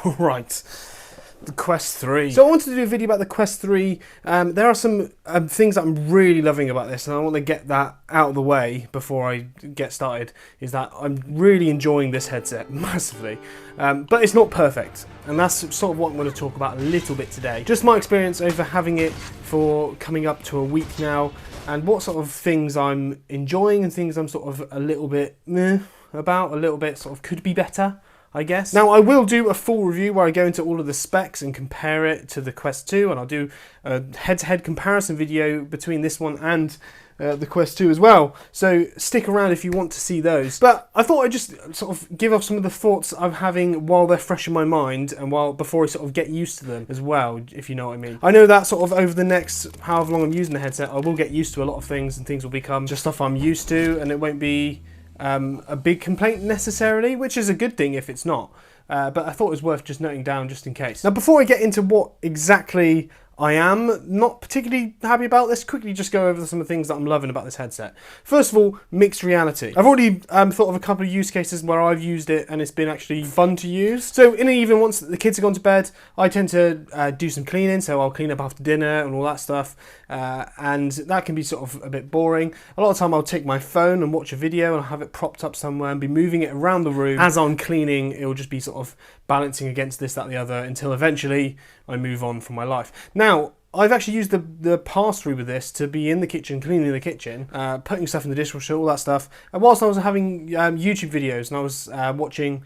Right, the Quest 3. So I wanted to do a video about the Quest 3. There are some things that I'm really loving about this, and I want to get that out of the way before I get started, is that I'm really enjoying this headset massively. But it's not perfect, and that's sort of what I'm going to talk about a little bit today. Just my experience over having it for coming up to a week now, and what sort of things I'm enjoying and things I'm sort of a little bit meh about, a little bit sort of could be better, I guess. Now, I will do a full review where I go into all of the specs and compare it to the Quest 2, and I'll do a head-to-head comparison video between this one and the Quest 2 as well. So stick around if you want to see those. But I thought I'd just sort of give off some of the thoughts I'm having while they're fresh in my mind, and before I sort of get used to them as well, if you know what I mean. I know that sort of over the next however long I'm using the headset, I will get used to a lot of things, and things will become just stuff I'm used to, and it won't be a big complaint necessarily, which is a good thing if it's not. But I thought it was worth just noting down just in case. Now, before I get into what exactly I am not particularly happy about, let's quickly just go over some of the things that I'm loving about this headset. First of all, mixed reality. I've already thought of a couple of use cases where I've used it and it's been actually fun to use. So in the evening, once the kids have gone to bed, I tend to do some cleaning, so I'll clean up after dinner and all that stuff, and that can be sort of a bit boring. A lot of the time I'll take my phone and watch a video and I'll have it propped up somewhere and be moving it around the room. As I'm cleaning, it will just be sort of balancing against this, that, and the other, until eventually I move on from my life. Now, I've actually used the pass-through with this to be in the kitchen, cleaning the kitchen, putting stuff in the dishwasher, all that stuff. And whilst I was having YouTube videos and I was watching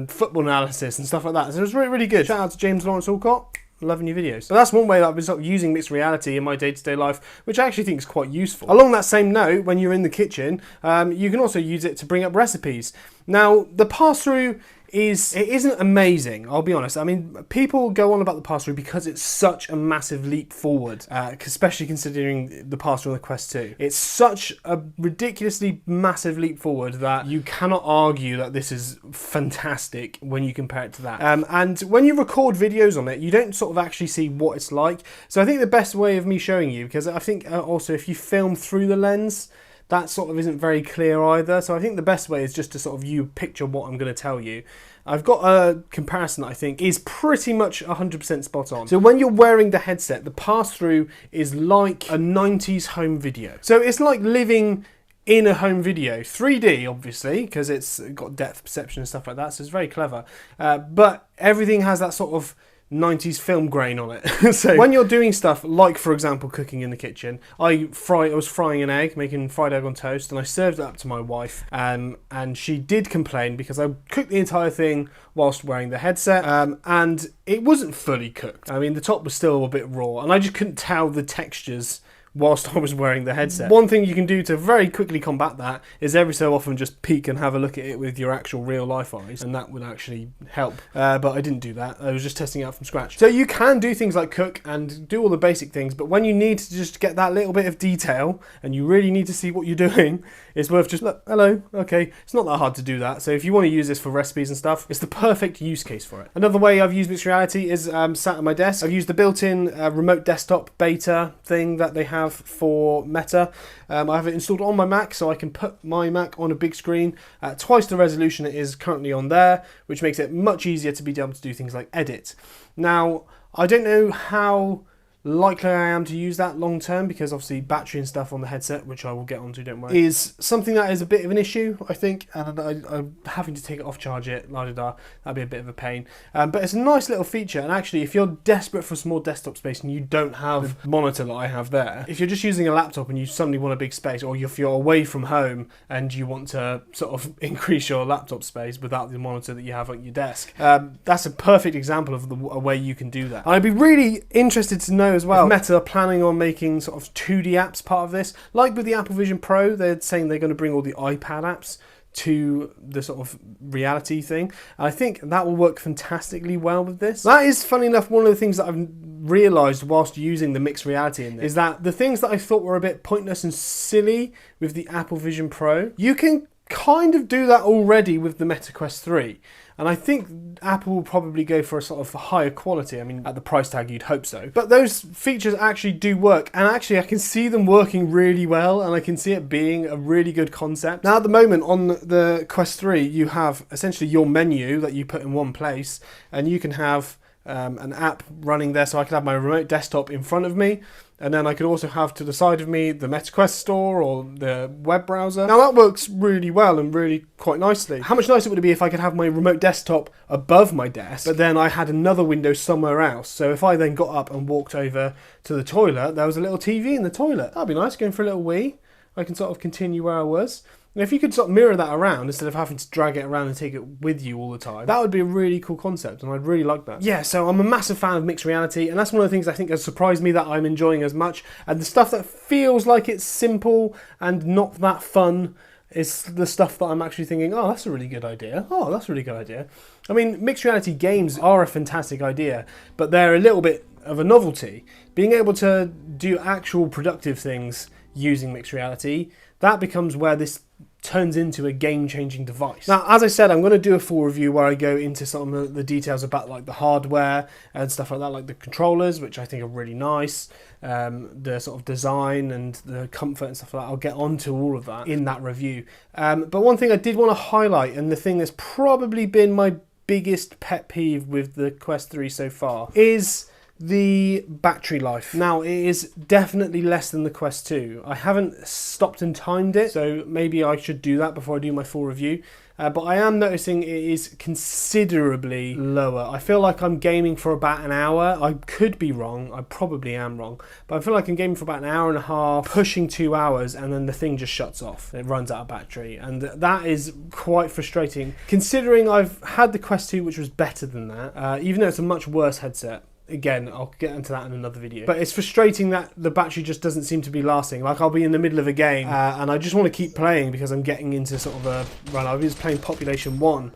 football analysis and stuff like that, so it was really, really good. Shout out to James Lawrence Alcott. Loving your videos. So that's one way that I've been sort of using mixed reality in my day-to-day life, which I actually think is quite useful. Along that same note, when you're in the kitchen, you can also use it to bring up recipes. Now, the pass-through isn't amazing, I'll be honest. I mean, people go on about the pass-through because it's such a massive leap forward, especially considering the pass-through on the Quest 2. It's such a ridiculously massive leap forward that you cannot argue that this is fantastic when you compare it to that. And when you record videos on it, you don't sort of actually see what it's like. So I think the best way of me showing you, because I think also if you film through the lens, that sort of isn't very clear either. So I think the best way is just to sort of you picture what I'm going to tell you. I've got a comparison that I think is pretty much 100% spot on. So when you're wearing the headset, the pass-through is like a 90s home video. So it's like living in a home video. 3D, obviously, because it's got depth perception and stuff like that, so it's very clever. But everything has that sort of 90s film grain on it. So when you're doing stuff like, for example, cooking in the kitchen, I was frying an egg, making fried egg on toast, and I served it up to my wife, and she did complain because I cooked the entire thing whilst wearing the headset, and it wasn't fully cooked. I mean, the top was still a bit raw, and I just couldn't tell the textures whilst I was wearing the headset. One thing you can do to very quickly combat that is every so often just peek and have a look at it with your actual real life eyes, and that would actually help. But I didn't do that. I was just testing it out from scratch. So you can do things like cook and do all the basic things, but when you need to just get that little bit of detail and you really need to see what you're doing, it's worth just, look, hello, okay. It's not that hard to do that. So if you want to use this for recipes and stuff, it's the perfect use case for it. Another way I've used mixed reality is sat at my desk. I've used the built-in remote desktop beta thing that they have for Meta. I have it installed on my Mac, so I can put my Mac on a big screen at twice the resolution it is currently on there, which makes it much easier to be able to do things like edit. Now, I don't know how likely I am to use that long term, because obviously battery and stuff on the headset, which I will get onto, don't worry, is something that is a bit of an issue, I think, and I'm having to take it off, charge it, la-da-da, that'd be a bit of a pain. But it's a nice little feature, and actually if you're desperate for some more desktop space and you don't have the monitor that I have there, if you're just using a laptop and you suddenly want a big space, or if you're away from home and you want to sort of increase your laptop space without the monitor that you have at your desk, that's a perfect example of a way you can do that. And I'd be really interested to know as well, if Meta are planning on making sort of 2D apps part of this. Like with the Apple Vision Pro, they're saying they're going to bring all the iPad apps to the sort of reality thing. I think that will work fantastically well with this. That is, funny enough, one of the things that I've realised whilst using the mixed reality in this, is that the things that I thought were a bit pointless and silly with the Apple Vision Pro, you can kind of do that already with the Meta Quest 3. And I think Apple will probably go for a sort of higher quality. I mean, at the price tag, you'd hope so. But those features actually do work. And actually, I can see them working really well. And I can see it being a really good concept. Now, at the moment, on the Quest 3, you have essentially your menu that you put in one place. And you can have an app running there. So I can have my remote desktop in front of me. And then I could also have to the side of me the MetaQuest store or the web browser. Now that works really well and really quite nicely. How much nicer would it be if I could have my remote desktop above my desk, but then I had another window somewhere else? So if I then got up and walked over to the toilet, there was a little TV in the toilet. That'd be nice, going for a little wee. I can sort of continue where I was. And if you could sort of mirror that around instead of having to drag it around and take it with you all the time, that would be a really cool concept, and I'd really like that. Yeah, so I'm a massive fan of mixed reality, and that's one of the things I think has surprised me that I'm enjoying as much. And the stuff that feels like it's simple and not that fun is the stuff that I'm actually thinking, oh, that's a really good idea. Oh, that's a really good idea. I mean, mixed reality games are a fantastic idea, but they're a little bit of a novelty. Being able to do actual productive things using mixed reality, that becomes where this turns into a game-changing device. Now, as I said, I'm going to do a full review where I go into some of the details about like the hardware and stuff like that, like the controllers, which I think are really nice, the sort of design and the comfort and stuff like that. I'll get onto all of that in that review. But one thing I did want to highlight, and the thing that's probably been my biggest pet peeve with the Quest 3 so far, is the battery life. Now, it is definitely less than the Quest 2. I haven't stopped and timed it, so maybe I should do that before I do my full review. But I am noticing it is considerably lower. I feel like I'm gaming for about an hour. I could be wrong. I probably am wrong. But I feel like I'm gaming for about an hour and a half, pushing 2 hours, and then the thing just shuts off. It runs out of battery. And that is quite frustrating, considering I've had the Quest 2, which was better than that, even though it's a much worse headset. Again, I'll get into that in another video. But it's frustrating that the battery just doesn't seem to be lasting. Like, I'll be in the middle of a game and I just want to keep playing because I'm getting into sort of a run. I was playing Population 1,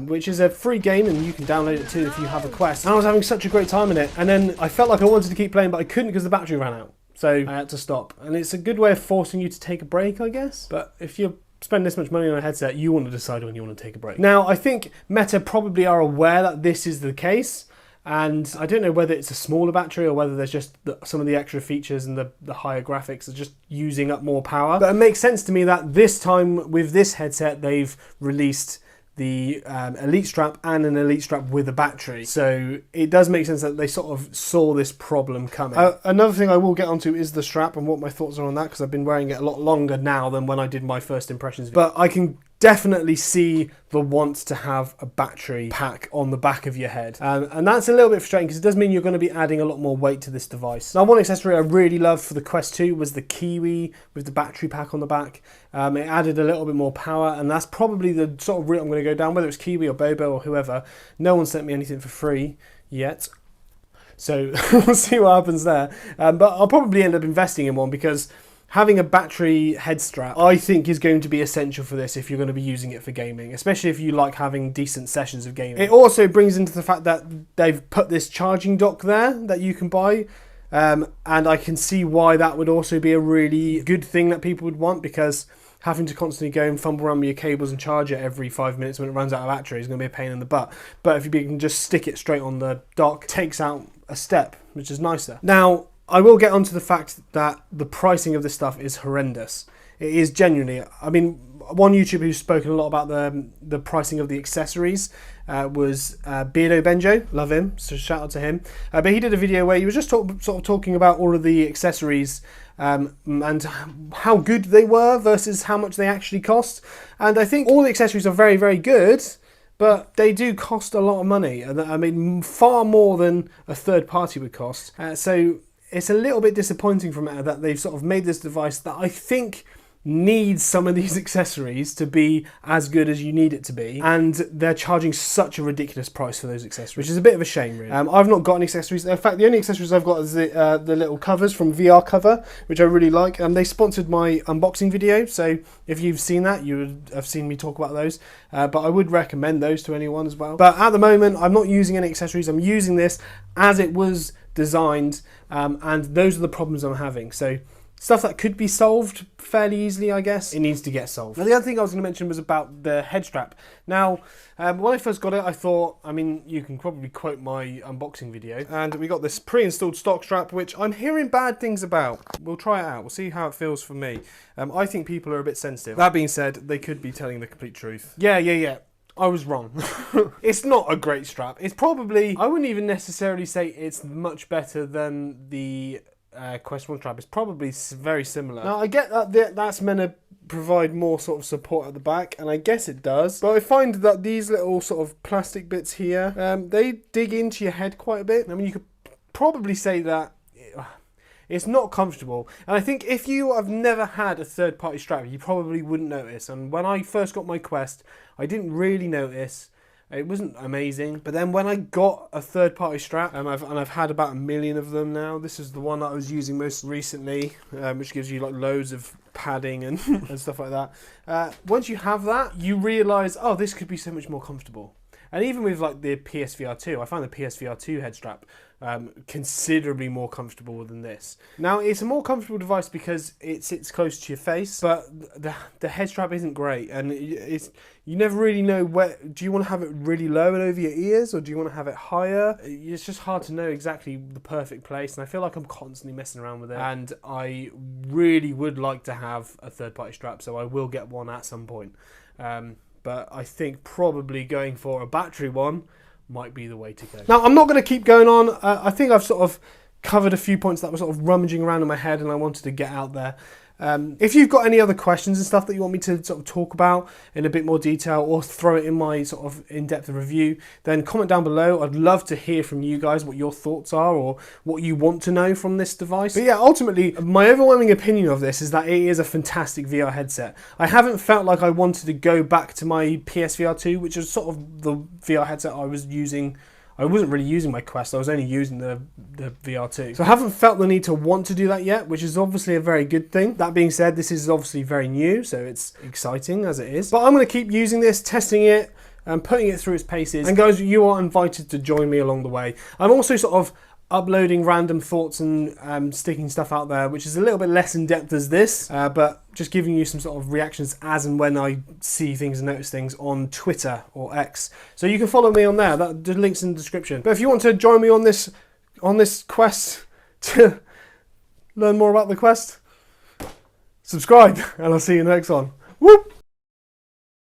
which is a free game and you can download it too if you have a Quest. And I was having such a great time in it. And then I felt like I wanted to keep playing, but I couldn't because the battery ran out. So I had to stop. And it's a good way of forcing you to take a break, I guess. But if you're spend this much money on a headset, you want to decide when you want to take a break. Now, I think Meta probably are aware that this is the case. And I don't know whether it's a smaller battery or whether there's just some of the extra features and the higher graphics are just using up more power. But it makes sense to me that this time with this headset, they've released the Elite Strap and an Elite Strap with a battery. So it does make sense that they sort of saw this problem coming. Another thing I will get onto is the strap and what my thoughts are on that, because I've been wearing it a lot longer now than when I did my first impressions. But I can definitely see the want to have a battery pack on the back of your head. And that's a little bit frustrating because it does mean you're going to be adding a lot more weight to this device. Now, one accessory I really loved for the Quest 2 was the Kiwi with the battery pack on the back. It added a little bit more power, and that's probably the sort of route I'm going to go down, whether it's Kiwi or Bobo or whoever. No one sent me anything for free yet. So we'll see what happens there. But I'll probably end up investing in one because having a battery head strap, I think, is going to be essential for this if you're going to be using it for gaming, especially if you like having decent sessions of gaming. It also brings into the fact that they've put this charging dock there that you can buy, and I can see why that would also be a really good thing that people would want, because having to constantly go and fumble around with your cables and charge it every 5 minutes when it runs out of battery is going to be a pain in the butt. But if you can just stick it straight on the dock, it takes out a step, which is nicer. Now, I will get onto the fact that the pricing of this stuff is horrendous. It is genuinely, I mean, one YouTuber who's spoken a lot about the pricing of the accessories was Beardo Benjo. Love him, so shout out to him. But he did a video where he was just sort of talking about all of the accessories and how good they were versus how much they actually cost. And I think all the accessories are very, very good, but they do cost a lot of money. I mean, far more than a third party would cost. So it's a little bit disappointing from Meta that they've sort of made this device that I think needs some of these accessories to be as good as you need it to be, and they're charging such a ridiculous price for those accessories, which is a bit of a shame, really. I've not got any accessories. In fact, the only accessories I've got is the little covers from VR Cover, which I really like. They sponsored my unboxing video, so if you've seen that, you would have seen me talk about those. But I would recommend those to anyone as well. But at the moment, I'm not using any accessories. I'm using this as it was designed, and those are the problems I'm having. So stuff that could be solved fairly easily, I guess. It needs to get solved. Now, the other thing I was going to mention was about the head strap. Now, when I first got it, I thought, I mean, you can probably quote my unboxing video, and we got this pre-installed stock strap, which I'm hearing bad things about. We'll try it out. We'll see how it feels for me. I think people are a bit sensitive. That being said, they could be telling the complete truth. Yeah. I was wrong. It's not a great strap. It's probably, I wouldn't even necessarily say it's much better than the Quest 1 strap. Is probably very similar. Now, I get that that's meant to provide more sort of support at the back, and I guess it does, but I find that these little sort of plastic bits here, they dig into your head quite a bit. I mean, you could probably say that it's not comfortable, and I think if you have never had a third-party strap, you probably wouldn't notice. And when I first got my Quest, I didn't really notice. It wasn't amazing, but then when I got a third-party strap, I've had about 1 million of them now. This is the one that I was using most recently, which gives you like loads of padding and, and stuff like that. Once you have that, you realise, oh, this could be so much more comfortable. And even with like the PSVR 2, I found the PSVR 2 head strap considerably more comfortable than this. Now, it's a more comfortable device because it sits close to your face, but the head strap isn't great, and you never really know where. Do you want to have it really low and over your ears, or do you want to have it higher? It's just hard to know exactly the perfect place, and I feel like I'm constantly messing around with it, and I really would like to have a third-party strap, so I will get one at some point. But I think probably going for a battery one might be the way to go. Now, I'm not going to keep going on. I think I've sort of covered a few points that were sort of rummaging around in my head and I wanted to get out there. If you've got any other questions and stuff that you want me to sort of talk about in a bit more detail, or throw it in my sort of in-depth review, then comment down below. I'd love to hear from you guys what your thoughts are or what you want to know from this device. But yeah, ultimately, my overwhelming opinion of this is that it is a fantastic VR headset. I haven't felt like I wanted to go back to my PSVR 2, which is sort of the VR headset I was using. I wasn't really using my Quest, I was only using the VR 2. So I haven't felt the need to want to do that yet, which is obviously a very good thing. That being said, this is obviously very new, so it's exciting as it is. But I'm going to keep using this, testing it, and putting it through its paces. And guys, you are invited to join me along the way. I'm also sort of uploading random thoughts and sticking stuff out there, which is a little bit less in depth as this, but just giving you some sort of reactions as and when I see things and notice things on Twitter or X. So you can follow me on there. The link's in the description. But if you want to join me on this quest to learn more about the Quest, subscribe, and I'll see you in the next one. Whoop!